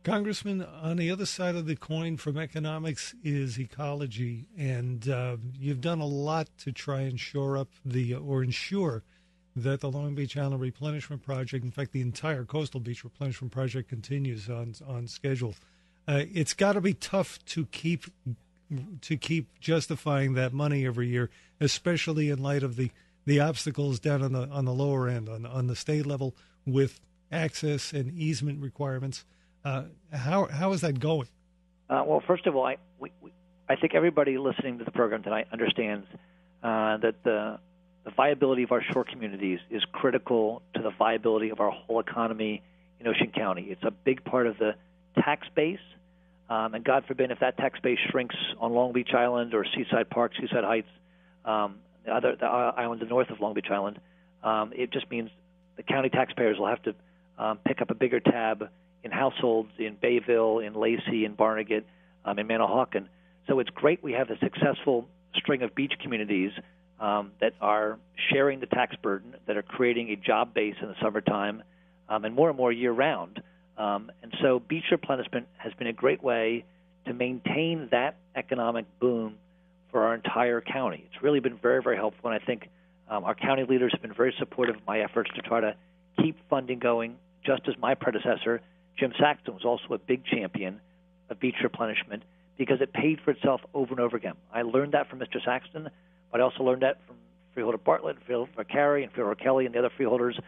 Congressman, on the other side of the coin from economics is ecology, and you've done a lot to try and shore up or ensure that the Long Beach Island Replenishment Project, in fact, the entire Coastal Beach Replenishment Project, continues on schedule. It's got to be tough to keep justifying that money every year, especially in light of the obstacles down on the lower end, on the state level, with access and easement requirements. How is that going? Well, first of all, I think everybody listening to the program tonight understands that the viability of our shore communities is critical to the viability of our whole economy in Ocean County. It's a big part of the tax base, and God forbid if that tax base shrinks on Long Beach Island or Seaside Park, Seaside Heights, the islands north of Long Beach Island, it just means the county taxpayers will have to pick up a bigger tab in households in Bayville, in Lacey, in Barnegat, in Manahawkin. So it's great we have a successful string of beach communities that are sharing the tax burden, that are creating a job base in the summertime, and more year-round. And so beach replenishment has been a great way to maintain that economic boom for our entire county. It's really been very, very helpful, and I think our county leaders have been very supportive of my efforts to try to keep funding going, just as my predecessor, Jim Saxton, was also a big champion of beach replenishment because it paid for itself over and over again. I learned that from Mr. Saxton, but I also learned that from Freeholder Bartlett, Freeholder Carey, and Freeholder Kelly, and the other freeholders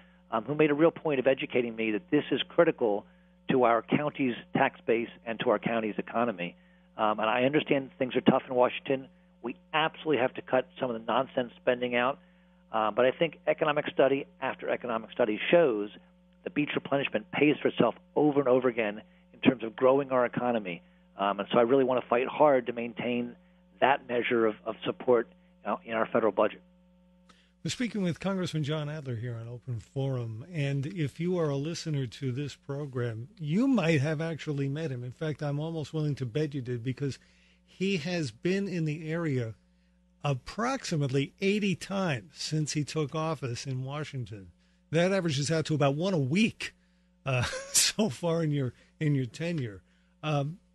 who made a real point of educating me that this is critical to our county's tax base and to our county's economy. And I understand things are tough in Washington. We absolutely have to cut some of the nonsense spending out. But I think economic study after economic study shows the beach replenishment pays for itself over and over again in terms of growing our economy. And so I really want to fight hard to maintain that measure of support in our federal budget. We're speaking with Congressman John Adler here on Open Forum, and if you are a listener to this program, you might have actually met him. In fact, I'm almost willing to bet you did, because he has been in the area approximately 80 times since he took office in Washington. That averages out to about one a week so far in your tenure.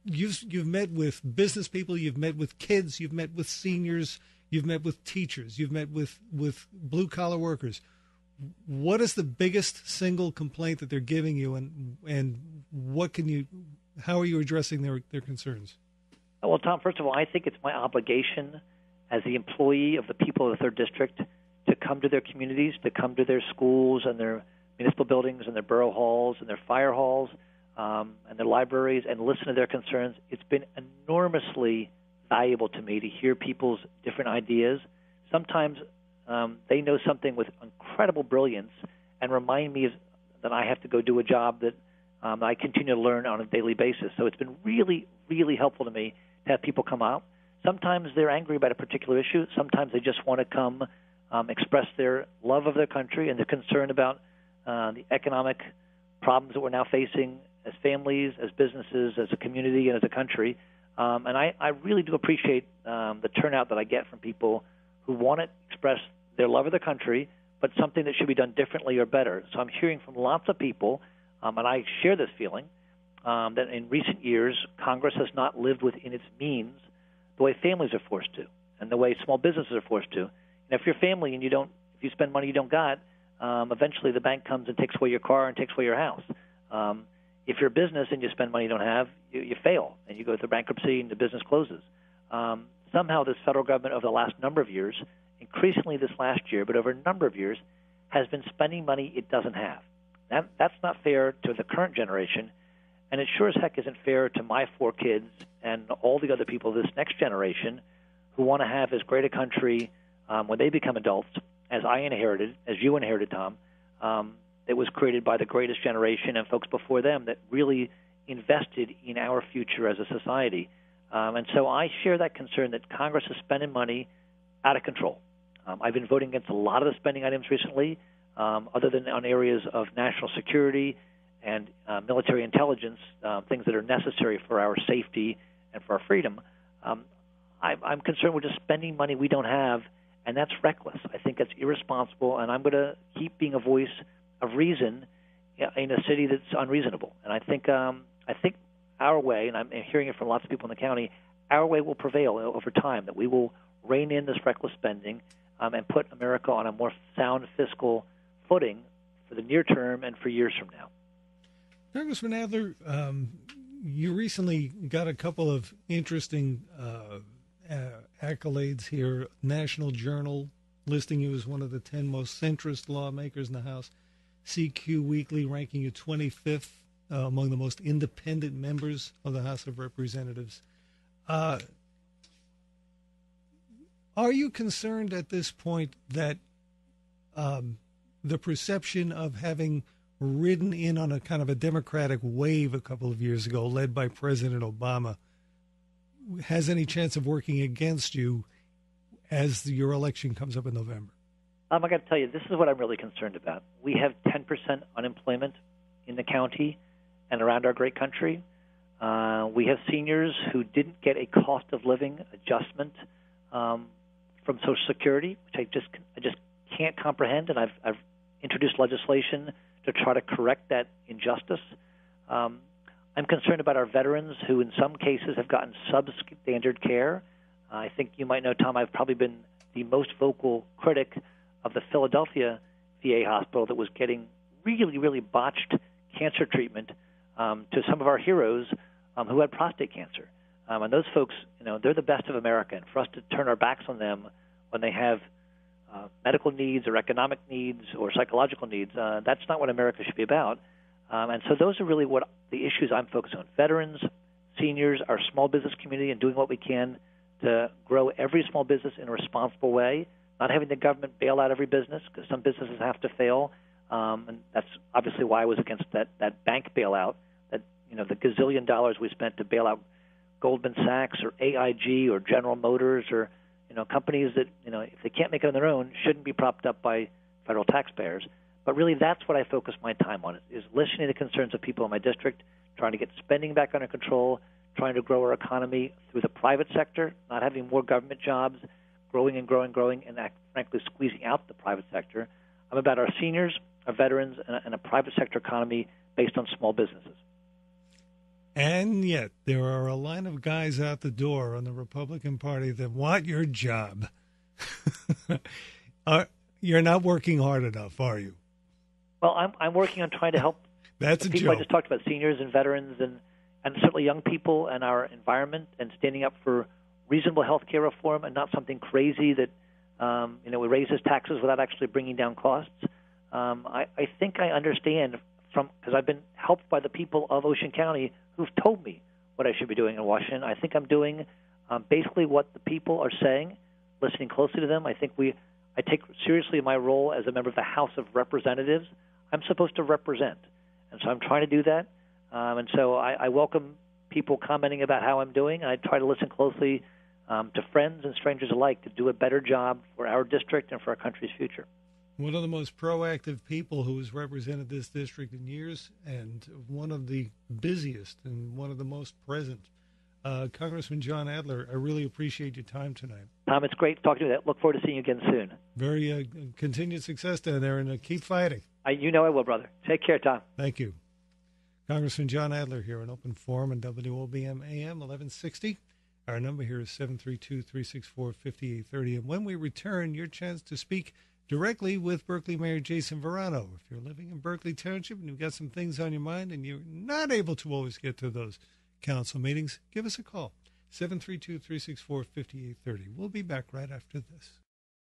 You've met with business people, you've met with kids, you've met with seniors, you've met with teachers, you've met with blue collar workers. What is the biggest single complaint that they're giving you, and how are you addressing their concerns? Well, Tom, first of all, I think it's my obligation as the employee of the people of the 3rd District to come to their communities, to come to their schools and their municipal buildings and their borough halls and their fire halls and their libraries and listen to their concerns. It's been enormously valuable to me to hear people's different ideas. Sometimes they know something with incredible brilliance and remind me that I have to go do a job that I continue to learn on a daily basis. So it's been really, really helpful to me to have people come out. Sometimes they're angry about a particular issue. Sometimes they just want to come express their love of their country and their concern about the economic problems that we're now facing as families, as businesses, as a community, and as a country. And I really do appreciate the turnout that I get from people who want to express their love of the country, but something that should be done differently or better. So I'm hearing from lots of people, and I share this feeling, that in recent years, Congress has not lived within its means the way families are forced to, and the way small businesses are forced to. And if you're family and if you spend money you don't got, eventually the bank comes and takes away your car and takes away your house. If you're a business and you spend money you don't have, you fail, and you go through bankruptcy and the business closes. Somehow this federal government over the last number of years, increasingly this last year, but over a number of years, has been spending money it doesn't have. That's not fair to the current generation, and it sure as heck isn't fair to my 4 kids and all the other people of this next generation who want to have as great a country when they become adults as I inherited, as you inherited, Tom. It was created by the greatest generation and folks before them that really invested in our future as a society. And so I share that concern that Congress is spending money out of control. I've been voting against a lot of the spending items recently, other than on areas of national security and military intelligence, things that are necessary for our safety and for our freedom. I'm concerned we're just spending money we don't have, and that's reckless. I think that's irresponsible, and I'm going to keep being a voice of reason in a city that's unreasonable. And I think our way, and I'm hearing it from lots of people in the county, our way will prevail over time, that we will rein in this reckless spending and put America on a more sound fiscal footing for the near term and for years from now. Congressman Adler, you recently got a couple of interesting accolades here. National Journal listing you as one of the 10 most centrist lawmakers in the House. CQ Weekly ranking you 25th among the most independent members of the House of Representatives. Are you concerned at this point that the perception of having ridden in on a kind of a Democratic wave a couple of years ago, led by President Obama, has any chance of working against you as your election comes up in November? I got to tell you, this is what I'm really concerned about. We have 10% unemployment in the county and around our great country. We have seniors who didn't get a cost of living adjustment from Social Security, which I just can't comprehend, and I've introduced legislation to try to correct that injustice. I'm concerned about our veterans who in some cases have gotten substandard care. I think you might know, Tom, I've probably been the most vocal critic of the Philadelphia VA hospital that was getting really, really botched cancer treatment to some of our heroes who had prostate cancer. And those folks, they're the best of America. And for us to turn our backs on them when they have medical needs or economic needs or psychological needs, that's not what America should be about. And so those are really what the issues I'm focused on. Veterans, seniors, our small business community, and doing what we can to grow every small business in a responsible way, not having the government bail out every business, because some businesses have to fail. And that's obviously why I was against that bank bailout, that the gazillion dollars we spent to bail out Goldman Sachs or AIG or General Motors or companies that, if they can't make it on their own, shouldn't be propped up by federal taxpayers. But really, that's what I focus my time on, is listening to the concerns of people in my district, trying to get spending back under control, trying to grow our economy through the private sector, not having more government jobs, growing and growing, and frankly squeezing out the private sector. I'm about our seniors, our veterans, and a private sector economy based on small businesses. And yet, there are a line of guys out the door on the Republican Party that want your job. You're not working hard enough, are you? Well, I'm working on trying to help That's the a people joke. I just talked about, seniors and veterans and certainly young people and our environment, and standing up for reasonable health care reform and not something crazy that we raises taxes without actually bringing down costs. I think I understand because I've been helped by the people of Ocean County who've told me what I should be doing in Washington. I think I'm doing basically what the people are saying, listening closely to them. I think I take seriously my role as a member of the House of Representatives. I'm supposed to represent, and so I'm trying to do that. And so I welcome people commenting about how I'm doing. I try to listen closely to friends and strangers alike to do a better job for our district and for our country's future. One of the most proactive people who has represented this district in years, and one of the busiest and one of the most present. Congressman John Adler, I really appreciate your time tonight. Tom, it's great talking to you. Look forward to seeing you again soon. Very continued success down there, and keep fighting. I will, brother. Take care, Tom. Thank you. Congressman John Adler here on Open Forum on WOBM AM 1160. Our number here is 732-364-5830. And when we return, your chance to speak directly with Berkeley Mayor Jason Verano. If you're living in Berkeley Township and you've got some things on your mind and you're not able to always get to those council meetings, give us a call, 732-364-5830. We'll be back right after this.